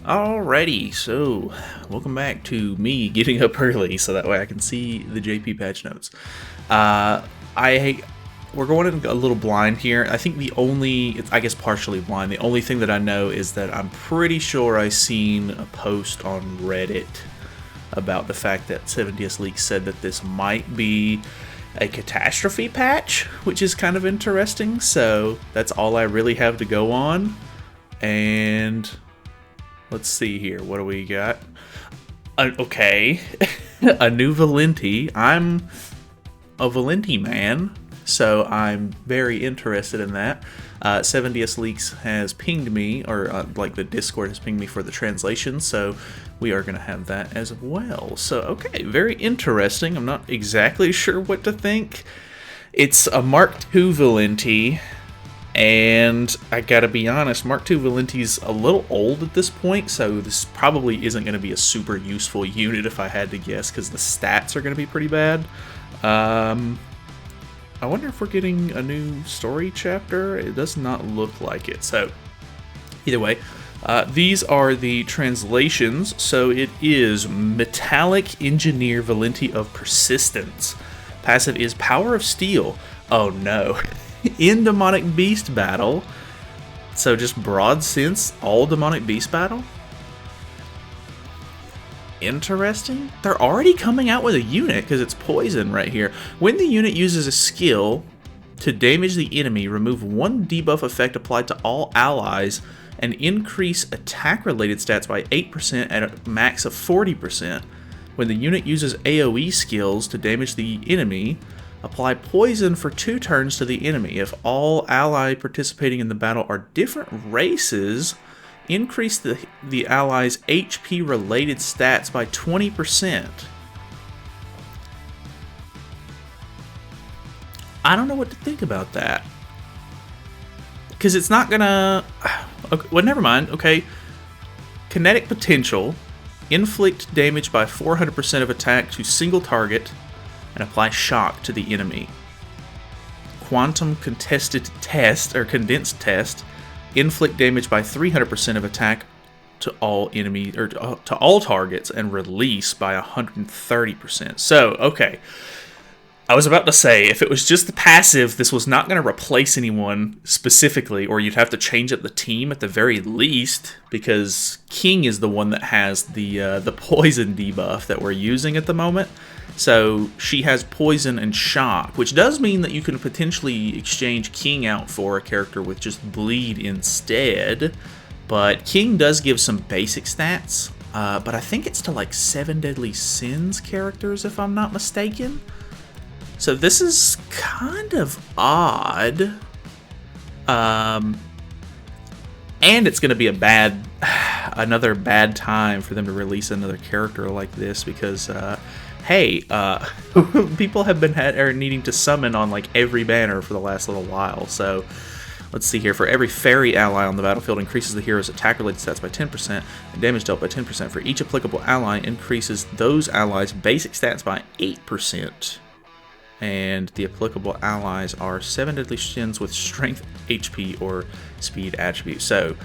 Alrighty, so welcome back to me getting up early so that way I can see the JP patch notes. We're going in a little blind here. I think I guess partially blind, the only thing that I know is that I'm pretty sure I seen a post on Reddit about the fact that 70s Leaks said that this might be a catastrophe patch, which is kind of interesting, so that's all I really have to go on. And let's see here. What do we got? Okay. A new Valenti. I'm a Valenti man, so I'm very interested in that. 70s Leaks has pinged me, or like the Discord has pinged me for the translation, so we are going to have that as well. So, okay, very interesting. I'm not exactly sure what to think. It's a Mark II Valenti. And I gotta be honest, Mark II Valenti's a little old at this point, so this probably isn't going to be a super useful unit if I had to guess, because the stats are going to be pretty bad. I wonder if we're getting a new story chapter. It does not look like it. So, either way, these are the translations. So it is Metallic Engineer Valenti of Persistence. Passive is Power of Steel. Oh no. In Demonic Beast battle, so just broad sense, all Demonic Beast battle? Interesting. They're already coming out with a unit, because it's poison right here. When the unit uses a skill to damage the enemy, remove one debuff effect applied to all allies, and increase attack-related stats by 8% at a max of 40%. When the unit uses AoE skills to damage the enemy, apply poison for 2 turns to the enemy. If all ally participating in the battle are different races, increase the ally's HP related stats by 20%. I don't know what to think about that. Because it's not gonna... Okay, well, never mind. Okay. Kinetic potential. Inflict damage by 400% of attack to single target and apply shock to the enemy. Quantum contested test, or condensed test, inflict damage by 300% of attack to all enemies, or to all targets, and release by 130%. So, okay. I was about to say, if it was just the passive, this was not going to replace anyone specifically, or you'd have to change up the team at the very least, because King is the one that has the poison debuff that we're using at the moment. So she has poison and shock, which does mean that you can potentially exchange King out for a character with just bleed instead. But King does give some basic stats, but I think it's to like 7 Deadly Sins characters, if I'm not mistaken. So this is kind of odd. And it's going to be another bad time for them to release another character like this, because hey, people have been needing to summon on like every banner for the last little while. So let's see here. For every fairy ally on the battlefield, increases the hero's attack-related stats by 10% and damage dealt by 10%. For each applicable ally, increases those allies' basic stats by 8%. And the applicable allies are 7 Deadly Sins with Strength, HP, or Speed attributes. So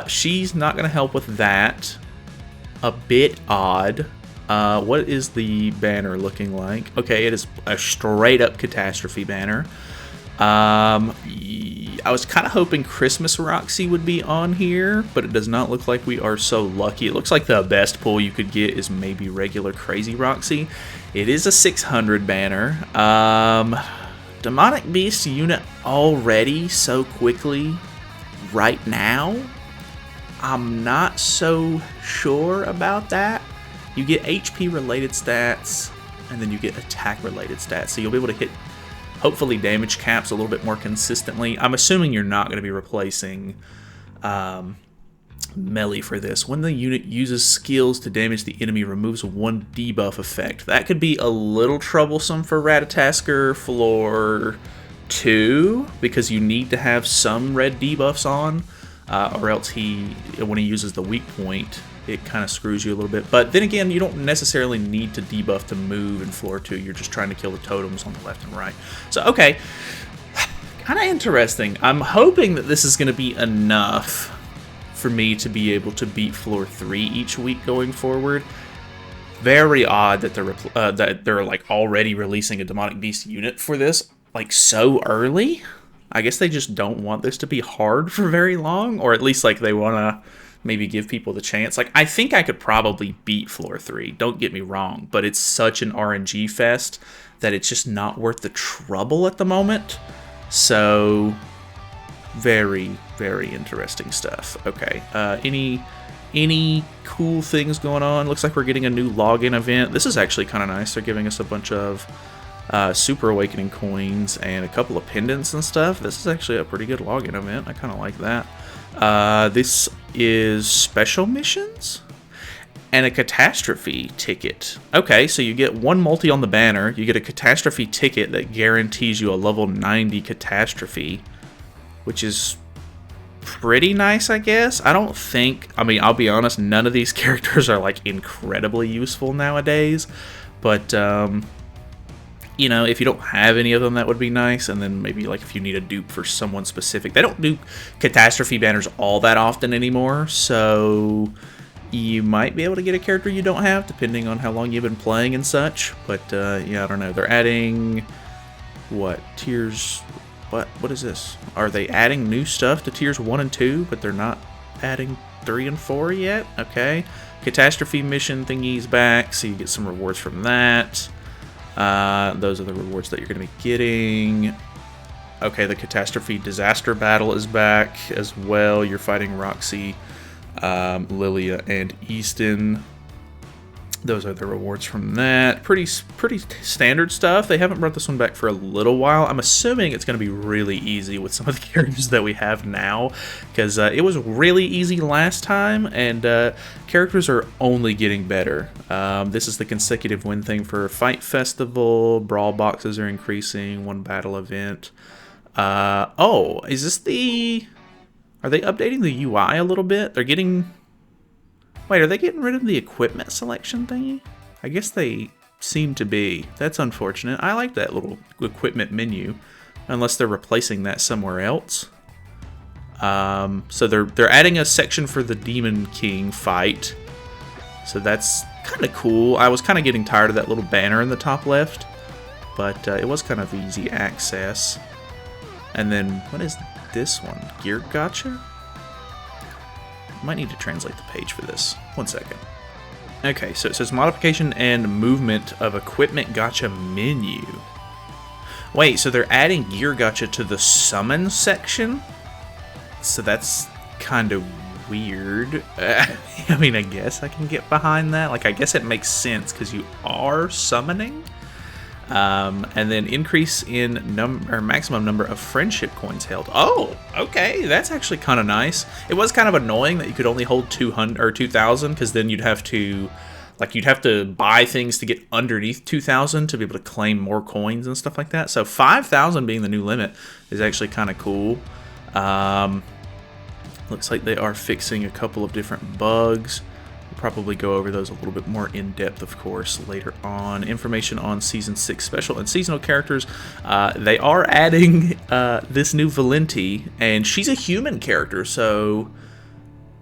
she's not going to help with that. A bit odd. What is the banner looking like? Okay, it is a straight-up catastrophe banner. I was kind of hoping Christmas Roxy would be on here, but it does not look like we are so lucky. It looks like the best pull you could get is maybe regular Crazy Roxy. It is a 600 banner. Demonic Beast unit already so quickly right now? I'm not so sure about that. You get HP related stats, and then you get attack related stats. So you'll be able to hit, hopefully, damage caps a little bit more consistently. I'm assuming you're not going to be replacing melee for this. When the unit uses skills to damage the enemy, removes one debuff effect. That could be a little troublesome for Ratatasker floor 2, because you need to have some red debuffs on, or else when he uses the weak point, it kind of screws you a little bit. But then again, you don't necessarily need to debuff to move in floor 2. You're just trying to kill the totems on the left and right. So, okay. Kind of interesting. I'm hoping that this is going to be enough for me to be able to beat floor 3 each week going forward. Very odd that they're like already releasing a Demonic Beast unit for this like so early. I guess they just don't want this to be hard for very long, or at least like they want to maybe give people the chance. Like, I think I could probably beat floor 3, don't get me wrong, but it's such an RNG fest that it's just not worth the trouble at the moment. So, very, very interesting stuff. Okay, any cool things going on? Looks like we're getting a new login event. This is actually kind of nice. They're giving us a bunch of Super Awakening coins and a couple of pendants and stuff. This is actually a pretty good login event. I kind of like that. This is special missions and a catastrophe ticket. Okay, so you get one multi on the banner. You get a catastrophe ticket that guarantees you a level 90 catastrophe, which is pretty nice, I guess. I mean, I'll be honest, none of these characters are like incredibly useful nowadays, but you know, if you don't have any of them, that would be nice. And then maybe like if you need a dupe for someone specific. They don't do catastrophe banners all that often anymore, so you might be able to get a character you don't have depending on how long you've been playing and such. But yeah, I don't know. They're adding what tiers? What is this? Are they adding new stuff to tiers 1 and 2, but they're not adding 3 and 4 yet? Okay, catastrophe mission thingy's back, so you get some rewards from that. Those are the rewards that you're going to be getting. Okay, the catastrophe disaster battle is back as well. You're fighting Roxy, Lilia, and Easton. Those are the rewards from that. Pretty standard stuff. They haven't brought this one back for a little while. I'm assuming it's going to be really easy with some of the characters that we have now, because it was really easy last time, and characters are only getting better. This is the consecutive win thing for Fight Festival. Brawl boxes are increasing. One battle event. Oh, is this the... Are they updating the UI a little bit? They're getting... Wait, are they getting rid of the equipment selection thingy? I guess they seem to be. That's unfortunate. I like that little equipment menu, unless they're replacing that somewhere else. So they're adding a section for the Demon King fight. So that's kind of cool. I was kind of getting tired of that little banner in the top left, but it was kind of easy access. And then, what is this one? Gear Gotcha? Might need to translate the page for this. One second. Okay, so it says modification and movement of equipment gotcha menu. Wait, so they're adding gear gotcha to the summon section? So that's kind of weird. I mean, I guess I can get behind that. Like, I guess it makes sense because you are summoning. And then increase in maximum number of friendship coins held. Oh, okay, that's actually kind of nice. It was kind of annoying that you could only hold 200 or 2,000, because then you'd have to buy things to get underneath 2,000 to be able to claim more coins and stuff like that. So 5,000 being the new limit is actually kind of cool. Looks like they are fixing a couple of different bugs. Probably go over those a little bit more in depth, of course, later on. Information on Season 6 special and seasonal characters. They are adding this new Valenti, and she's a human character, so...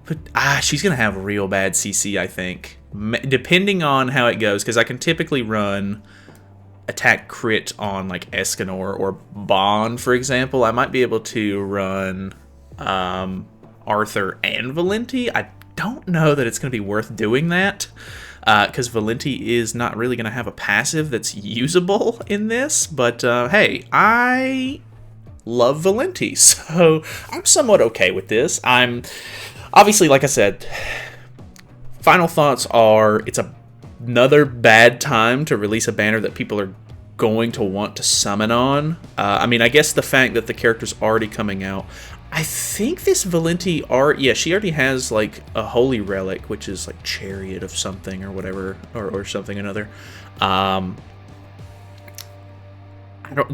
But she's going to have real bad CC, I think. Depending on how it goes, because I can typically run attack crit on, like, Escanor or Bond, for example. I might be able to run Arthur and Valenti. I don't know that it's going to be worth doing that, because Valenti is not really going to have a passive that's usable in this, but hey, I love Valenti, so I'm somewhat okay with this. I'm obviously, like I said, final thoughts are it's another bad time to release a banner that people are going to want to summon on. I mean, I guess the fact that the character's already coming out, I think this Valenti she already has like a holy relic, which is like chariot of something or whatever, or something another.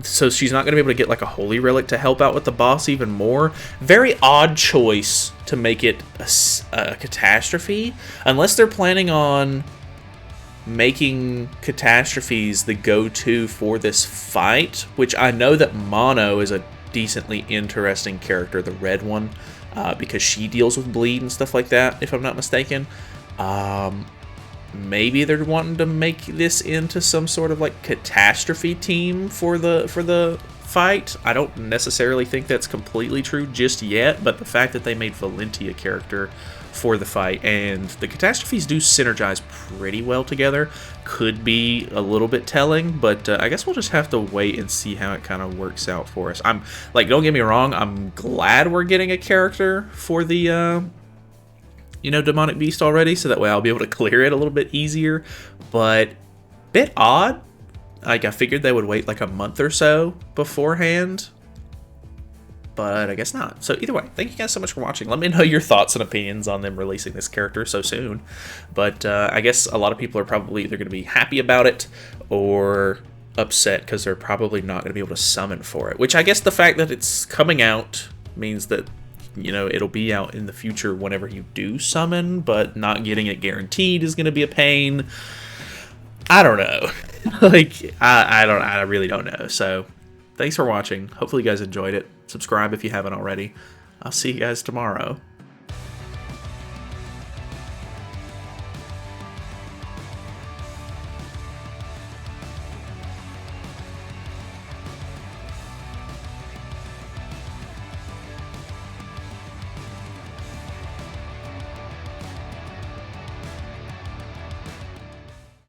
So she's not going to be able to get like a holy relic to help out with the boss even more. Very odd choice to make it a catastrophe, unless they're planning on making catastrophes the go-to for this fight, which I know that Mono is a decently interesting character, the red one. because she deals with bleed and stuff like that, if I'm not mistaken. Maybe they're wanting to make this into some sort of like catastrophe team for the fight. I don't necessarily think that's completely true just yet, but the fact that they made Valenti a character for the fight, and the catastrophes do synergize pretty well together, could be a little bit telling, but I guess we'll just have to wait and see how it kind of works out for us. I'm like, don't get me wrong, I'm glad we're getting a character for the demonic beast already, so that way I'll be able to clear it a little bit easier, but bit odd. Like, I figured they would wait like a month or so beforehand, but I guess not. So either way, thank you guys so much for watching. Let me know your thoughts and opinions on them releasing this character so soon. But I guess a lot of people are probably either going to be happy about it or upset because they're probably not going to be able to summon for it. Which I guess the fact that it's coming out means that, it'll be out in the future whenever you do summon, but not getting it guaranteed is going to be a pain. I don't know. Like, I really don't know. So thanks for watching. Hopefully you guys enjoyed it. Subscribe if you haven't already. I'll see you guys tomorrow.